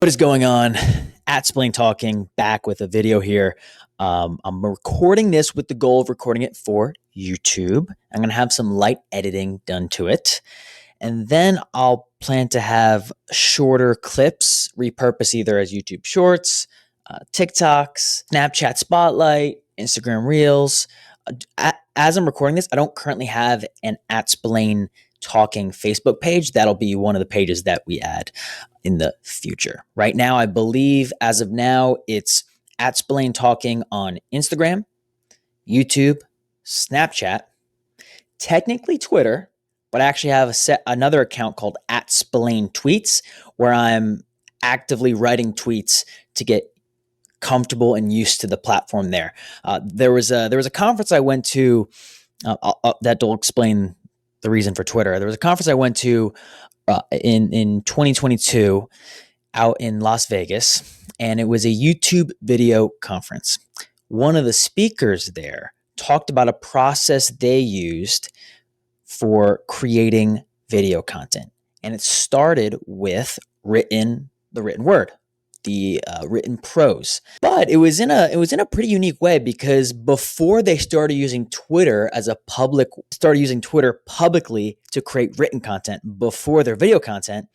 What is going on? At Splain Talking, back with a video here. I'm recording this with the goal of recording it for YouTube. I'm going to have some light editing done to it. And then I'll plan to have shorter clips repurposed either as YouTube Shorts, TikToks, Snapchat Spotlight, Instagram Reels. As I'm recording this, I don't currently have an At Splain Talking Facebook page. That'll be one of the pages that we add in the future. Right now, I believe as of now, it's At Splain Talking on Instagram, YouTube, Snapchat, technically Twitter, but I actually have another account called At Splain Tweets, where I'm actively writing tweets to get comfortable and used to the platform there. There was a conference I went to that will explain the reason for Twitter. There was a conference I went to in 2022 out in Las Vegas, and it was a YouTube video conference. One of the speakers there talked about a process they used for creating video content, and it started with the written word, the written prose. But it was in a pretty unique way, because before they started using Twitter publicly to create written content before their video content,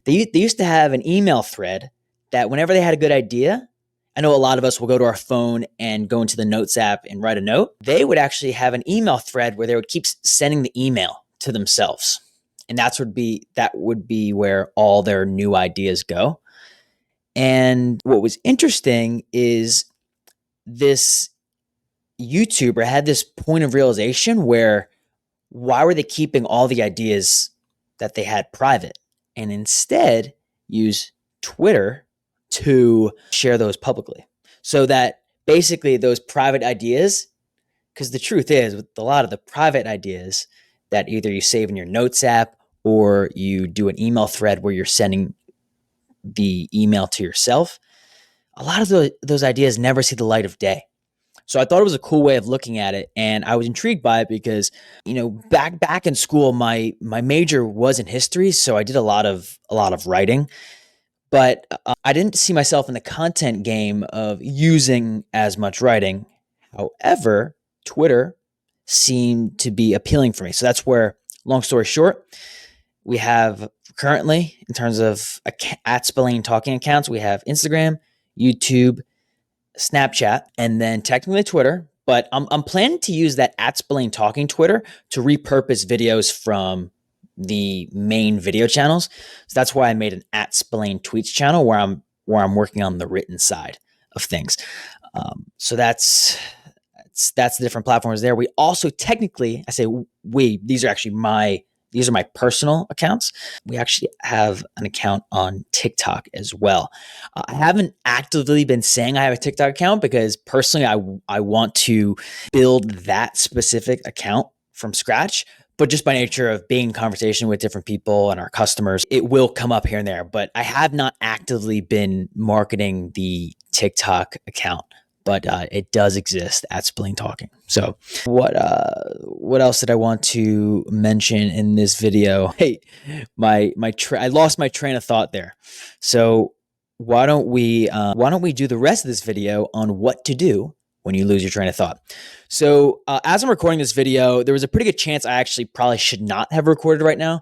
they used to have an email thread that whenever they had a good idea, I know a lot of us will go to our phone and go into the Notes app and write a note. They would actually have an email thread where they would keep sending the email to themselves. And that would be where all their new ideas go. And what was interesting is this YouTuber had this point of realization where, why were they keeping all the ideas that they had private and instead use Twitter to share those publicly? So that basically those private ideas, because the truth is with a lot of the private ideas that either you save in your Notes app or you do an email thread where you're sending the email to yourself, a lot of those ideas never see the light of day. So I thought it was a cool way of looking at it, and I was intrigued by it because, back in school, my major was in history, so I did a lot of writing, but I didn't see myself in the content game of using as much writing. However, Twitter seemed to be appealing for me. So that's where, long story short, we have currently, in terms of At Splain Talking accounts, we have Instagram, YouTube, Snapchat, and then technically Twitter. But I'm planning to use that At Splain Talking Twitter to repurpose videos from the main video channels. So that's why I made an At Splain Tweets channel where I'm working on the written side of things. So that's the different platforms there. We also technically, I say we, these are my personal accounts. We actually have an account on TikTok as well. I haven't actively been saying I have a TikTok account because personally, I want to build that specific account from scratch. But just by nature of being in conversation with different people and our customers, it will come up here and there. But I have not actively been marketing the TikTok account. But it does exist, At Splain Talking. So what else did I want to mention in this video? Hey, I lost my train of thought there. So why don't we do the rest of this video on what to do when you lose your train of thought? So as I'm recording this video, there was a pretty good chance I actually probably should not have recorded right now.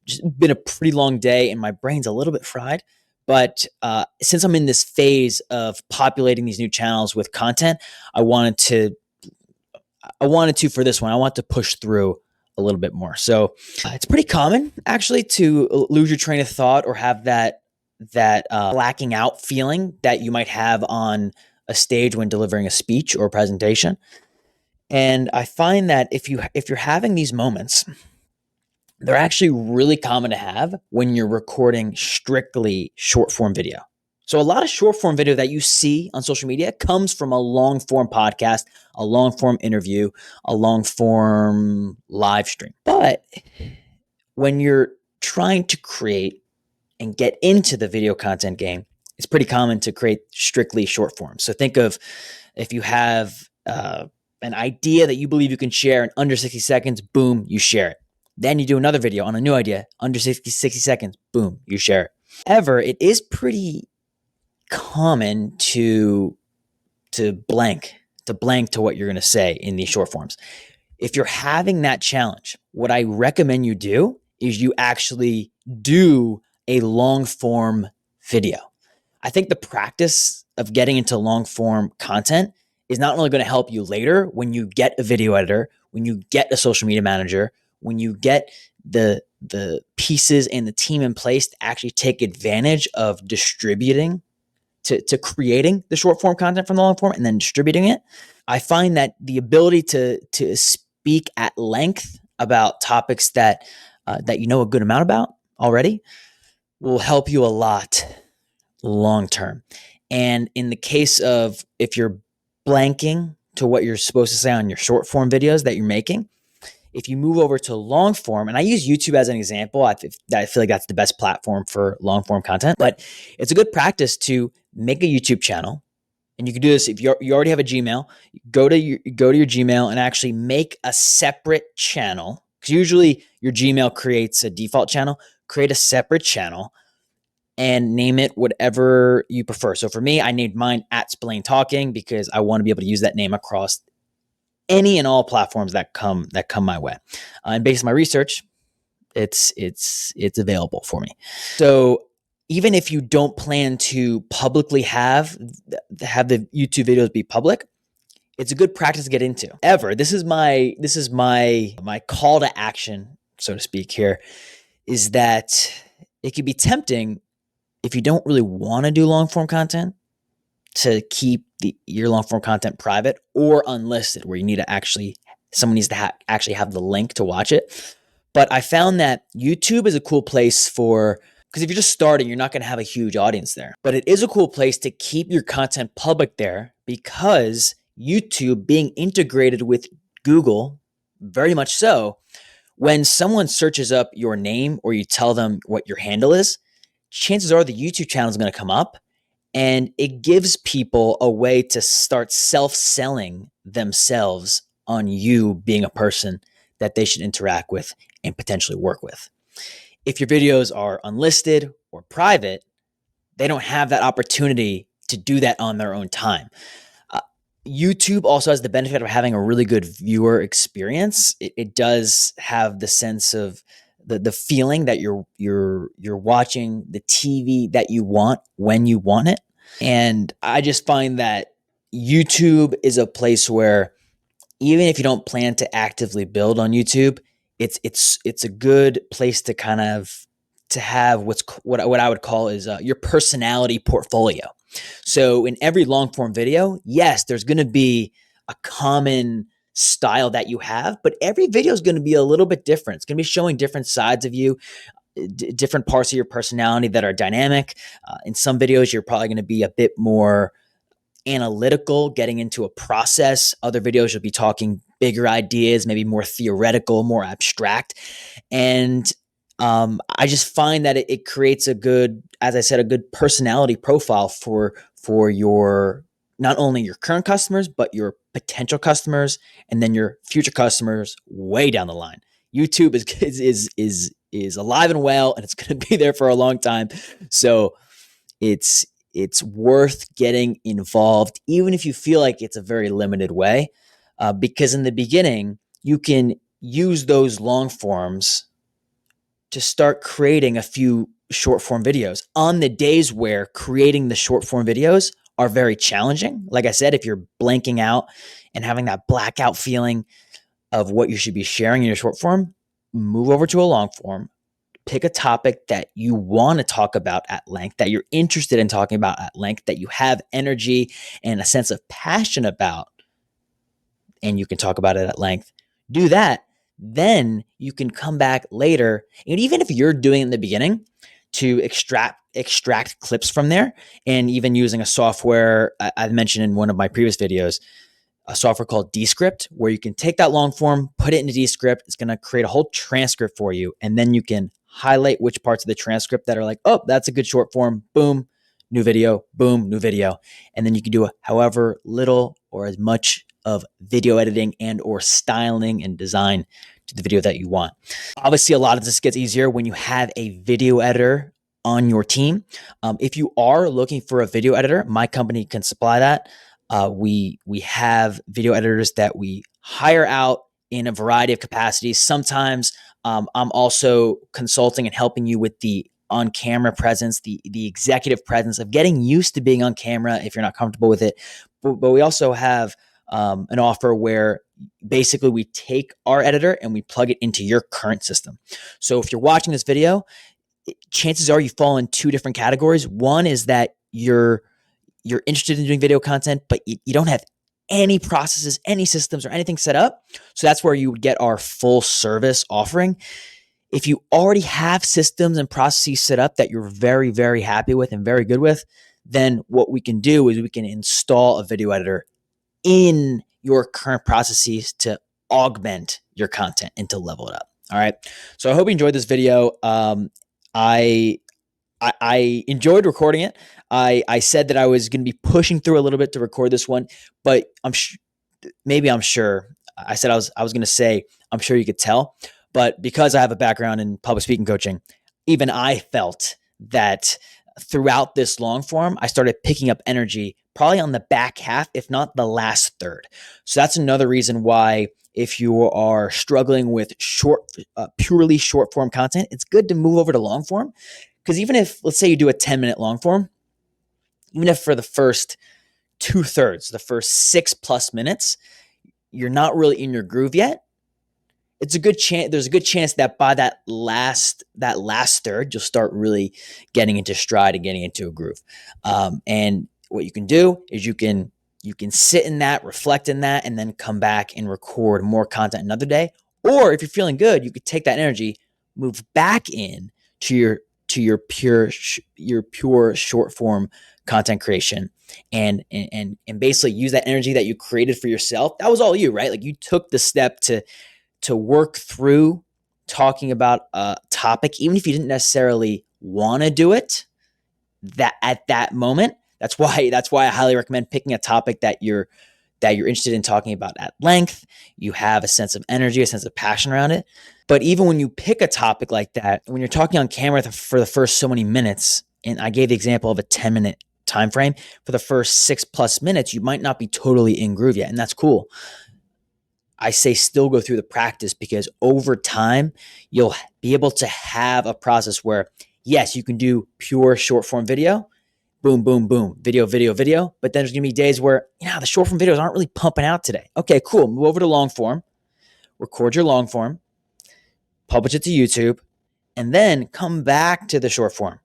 Just been a pretty long day and my brain's a little bit fried. But since I'm in this phase of populating these new channels with content, I wanted to for this one, I want to push through a little bit more. So it's pretty common actually to lose your train of thought or have that blacking out feeling that you might have on a stage when delivering a speech or a presentation. And I find that if you're having these moments, they're actually really common to have when you're recording strictly short form video. So a lot of short form video that you see on social media comes from a long form podcast, a long form interview, a long form live stream. But when you're trying to create and get into the video content game, it's pretty common to create strictly short form. So think of if you have an idea that you believe you can share in under 60 seconds, boom, you share it. Then you do another video on a new idea, under 60 seconds, boom, you share it. However, it is pretty common to blank to what you're going to say in these short forms. If you're having that challenge, what I recommend you do is you actually do a long form video. I think the practice of getting into long form content is not only going to help you later when you get a video editor, when you get a social media manager, when you get the pieces and the team in place to actually take advantage of distributing to creating the short form content from the long form and then distributing it. I find that the ability to speak at length about topics that that you know a good amount about already will help you a lot long term. And in the case of if you're blanking to what you're supposed to say on your short form videos that you're making, if you move over to long form, and I use YouTube as an example, I feel like that's the best platform for long form content, but it's a good practice to make a YouTube channel. And you can do this if you already have a Gmail. Go to your Gmail and actually make a separate channel, because usually your Gmail creates a default channel. Create a separate channel and name it whatever you prefer. So for me, I named mine @Splain Talking because I want to be able to use that name across any and all platforms that come my way. And based on my research, it's available for me. So even if you don't plan to publicly have the YouTube videos be public, it's a good practice to get into. This is my call to action, so to speak, here, is that it can be tempting if you don't really want to do long form content to keep your long form content private or unlisted, where you need to someone needs to actually have the link to watch it. But I found that YouTube is a cool place because if you're just starting, you're not going to have a huge audience there. But it is a cool place to keep your content public there, because YouTube being integrated with Google, very much so, when someone searches up your name or you tell them what your handle is, chances are the YouTube channel is going to come up, and it gives people a way to start self-selling themselves on you being a person that they should interact with and potentially work with. If your videos are unlisted or private, they don't have that opportunity to do that on their own time. YouTube also has the benefit of having a really good viewer experience. It does have the sense of the feeling that you're watching the TV that you want when you want it. And I just find that YouTube is a place where even if you don't plan to actively build on YouTube, it's a good place to kind of to have what I would call is your personality portfolio. So in every long form video, yes, there's going to be a common style that you have, but every video is going to be a little bit different. It's going to be showing different sides of you, different parts of your personality that are dynamic. In some videos, you're probably going to be a bit more analytical, getting into a process. Other videos, you'll be talking bigger ideas, maybe more theoretical, more abstract. And I just find that it creates a good, as I said, a good personality profile for your not only your current customers, but your potential customers, and then your future customers way down the line. YouTube is alive and well, and it's going to be there for a long time. So it's worth getting involved, even if you feel like it's a very limited way, because in the beginning, you can use those long forms to start creating a few short form videos on the days where creating the short form videos are very challenging. Like I said, if you're blanking out and having that blackout feeling of what you should be sharing in your short form, move over to a long form. Pick a topic that you want to talk about at length, that you're interested in talking about at length, that you have energy and a sense of passion about, and you can talk about it at length. Do that. Then you can come back later. And even if you're doing it in the beginning, to extract clips from there, and even using a software I mentioned in one of my previous videos, a software called Descript, where you can take that long form, put it into Descript. It's going to create a whole transcript for you. And then you can highlight which parts of the transcript that are like, oh, that's a good short form. Boom, new video. Boom, new video. And then you can do however little or as much of video editing and or styling and design to the video that you want. Obviously, a lot of this gets easier when you have a video editor on your team. If you are looking for a video editor, my company can supply that. We have video editors that we hire out in a variety of capacities. Sometimes I'm also consulting and helping you with the on-camera presence, the executive presence of getting used to being on camera if you're not comfortable with it. But we also have an offer where basically we take our editor and we plug it into your current system. So if you're watching this video, chances are you fall in two different categories. One is that you're interested in doing video content, but you don't have any processes, any systems, or anything set up. So that's where you would get our full service offering. If you already have systems and processes set up that you're very, very happy with and very good with, then what we can do is we can install a video editor in your current processes to augment your content and to level it up. All right. So I hope you enjoyed this video. I enjoyed recording it. I said that I was going to be pushing through a little bit to record this one, but I'm sure. I said I was going to say I'm sure you could tell, but because I have a background in public speaking coaching, even I felt that throughout this long form, I started picking up energy probably on the back half, if not the last third. So that's another reason why if you are struggling with purely short form content, it's good to move over to long form. Because even if, let's say you do a 10-minute long form, even if for the first 2/3, the first 6+ minutes, you're not really in your groove yet, it's a good chance. There's a good chance that by that last third, you'll start really getting into stride and getting into a groove. And what you can do is you can sit in that, reflect in that, and then come back and record more content another day. Or if you're feeling good, you could take that energy, move back in to your pure short form content creation, and basically use that energy that you created for yourself. That was all you, right? Like you took the step to work through talking about a topic, even if you didn't necessarily want to do it that at that moment. That's why I highly recommend picking a topic that you're interested in talking about at length. You have a sense of energy, a sense of passion around it. But even when you pick a topic like that, when you're talking on camera for the first so many minutes, and I gave the example of a 10-minute time frame, for the first 6+ minutes, you might not be totally in groove yet, and that's cool. I say still go through the practice, because over time, you'll be able to have a process where, yes, you can do pure short form video, boom, boom, boom, video, video, video. But then there's going to be days where, the short form videos aren't really pumping out today. Okay, cool. Move over to long form, record your long form, publish it to YouTube, and then come back to the short form.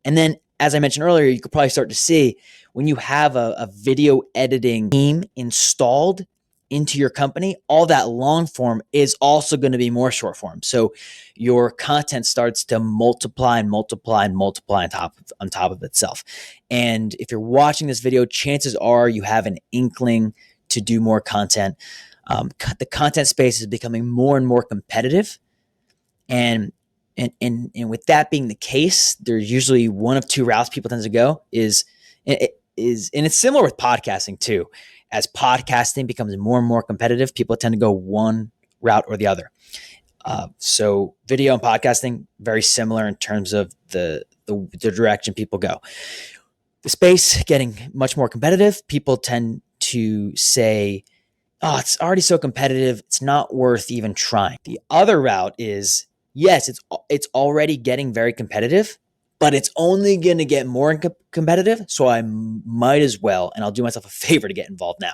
And then, as I mentioned earlier, you could probably start to see when you have a video editing team installed into your company, all that long form is also going to be more short form. So your content starts to multiply and multiply and multiply on top of itself. And if you're watching this video, chances are you have an inkling to do more content. The content space is becoming more and more competitive. And with that being the case, there's usually one of two routes people tend to go and it's similar with podcasting too. As podcasting becomes more and more competitive, people tend to go one route or the other. So video and podcasting, very similar in terms of the direction people go. The space getting much more competitive, people tend to say, oh, it's already so competitive, it's not worth even trying. The other route is, yes, it's already getting very competitive, but it's only going to get more competitive. So I might as well, and I'll do myself a favor to get involved now.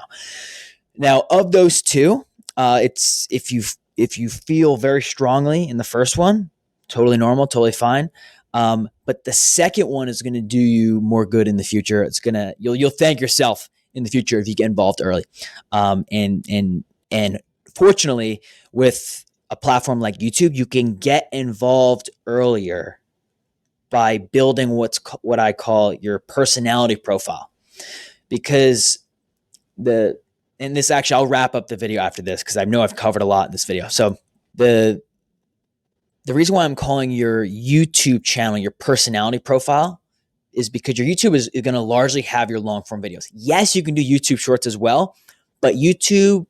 Now, of those two, it's if you feel very strongly in the first one, totally normal, totally fine. But the second one is going to do you more good in the future. You'll thank yourself in the future if you get involved early. And fortunately, with a platform like YouTube, you can get involved earlier by building what I call your personality profile. Because I'll wrap up the video after this, because I know I've covered a lot in this video. So the reason why I'm calling your YouTube channel your personality profile is because your YouTube is going to largely have your long form videos. Yes, you can do YouTube shorts as well, but YouTube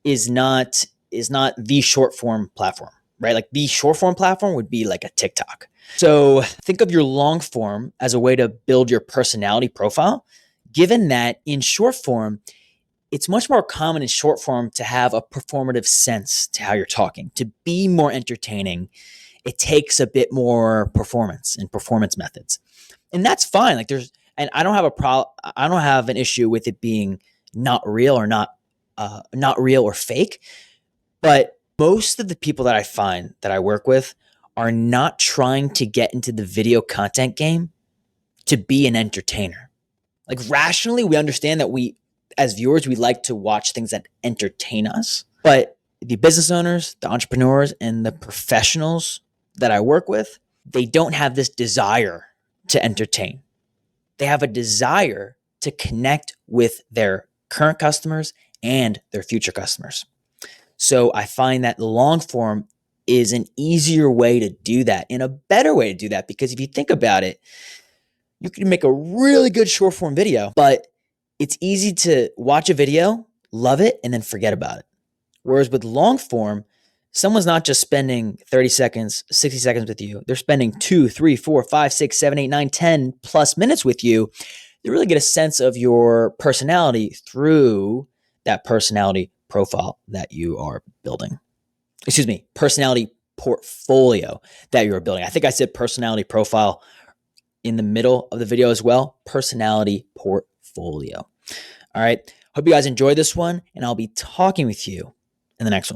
is not the short form platform, right? Like the short form platform would be like a TikTok. So think of your long form as a way to build your personality profile, given that in short form, it's much more common in short form to have a performative sense to how you're talking, to be more entertaining. It takes a bit more performance and performance methods. And that's fine. Like and I don't have I don't have an issue with it being not real or not real or fake. But most of the people that I find that I work with are not trying to get into the video content game to be an entertainer. Like rationally, we understand that as viewers, we like to watch things that entertain us. But the business owners, the entrepreneurs, and the professionals that I work with, they don't have this desire to entertain. They have a desire to connect with their current customers and their future customers. So I find that the long form is an easier way to do that and a better way to do that, because if you think about it, you can make a really good short form video, but it's easy to watch a video, love it, and then forget about it. Whereas with long form, someone's not just spending 30 seconds, 60 seconds with you. They're spending 2, 3, 4, 5, 6, 7, 8, 9, 10 plus minutes with you. They really get a sense of your personality through that personality profile that you are building. Personality portfolio that you're building. I think I said personality profile in the middle of the video as well. Personality portfolio. All right. Hope you guys enjoyed this one, and I'll be talking with you in the next one.